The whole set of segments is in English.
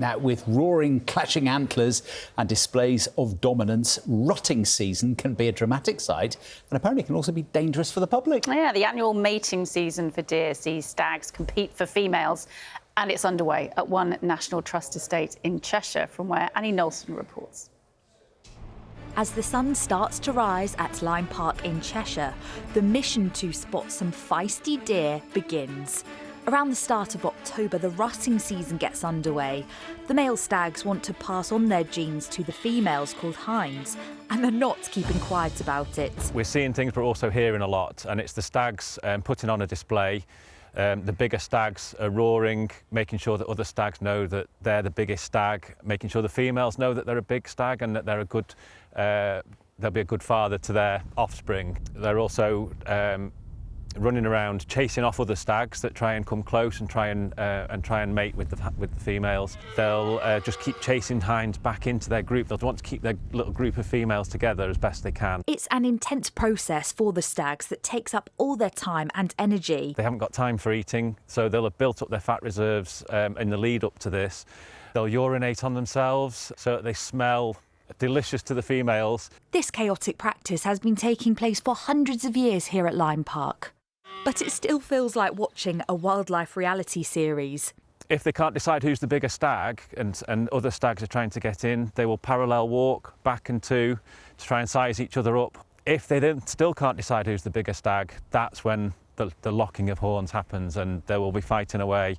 Now, with roaring, clashing antlers and displays of dominance, rutting season can be a dramatic sight and apparently can also be dangerous for the public. Yeah, the annual mating season for deer sees stags compete for females, and it's underway at one National Trust estate in Cheshire, from where Annie Knowlson reports. As the sun starts to rise at Lyme Park in Cheshire, the mission to spot some feisty deer begins. Around the start of October, the rutting season gets underway. The male stags want to pass on their genes to the females, called hinds, and they're not keeping quiet about it. We're seeing things, but also hearing a lot, and it's the stags putting on a display. The bigger stags are roaring, making sure that other stags know that they're the biggest stag, making sure the females know that they're a big stag and that they're a good, they'll be a good father to their offspring. They're also running around chasing off other stags that try and come close and try and mate with the females. They'll just keep chasing hinds back into their group. They'll want to keep their little group of females together as best they can. It's an intense process for the stags that takes up all their time and energy. They haven't got time for eating, so they'll have built up their fat reserves in the lead up to this. They'll urinate on themselves so that they smell delicious to the females. This chaotic practice has been taking place for hundreds of years here at Lyme Park. But it still feels like watching a wildlife reality series. If they can't decide who's the bigger stag and other stags are trying to get in, they will parallel walk back and two to try and size each other up. If they then still can't decide who's the bigger stag, that's when the locking of horns happens and they will be fighting away.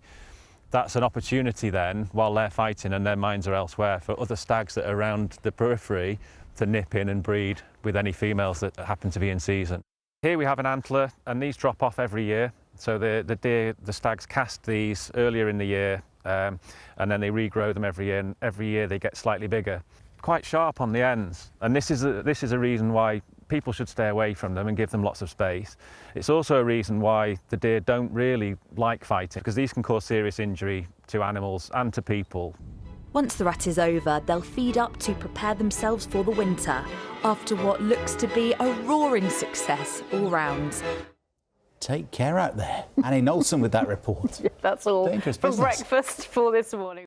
That's an opportunity then, while they're fighting and their minds are elsewhere, for other stags that are around the periphery to nip in and breed with any females that happen to be in season. Here we have an antler, and these drop off every year. So the stags cast these earlier in the year, and then they regrow them every year, and every year they get slightly bigger. Quite sharp on the ends, and this is a reason why people should stay away from them and give them lots of space. It's also a reason why the deer don't really like fighting, because these can cause serious injury to animals and to people. Once the rut is over, they'll feed up to prepare themselves for the winter, after what looks to be a roaring success all round. Take care out there. Annie Knowlson with that report. That's all Dangerous for business. breakfast for this morning.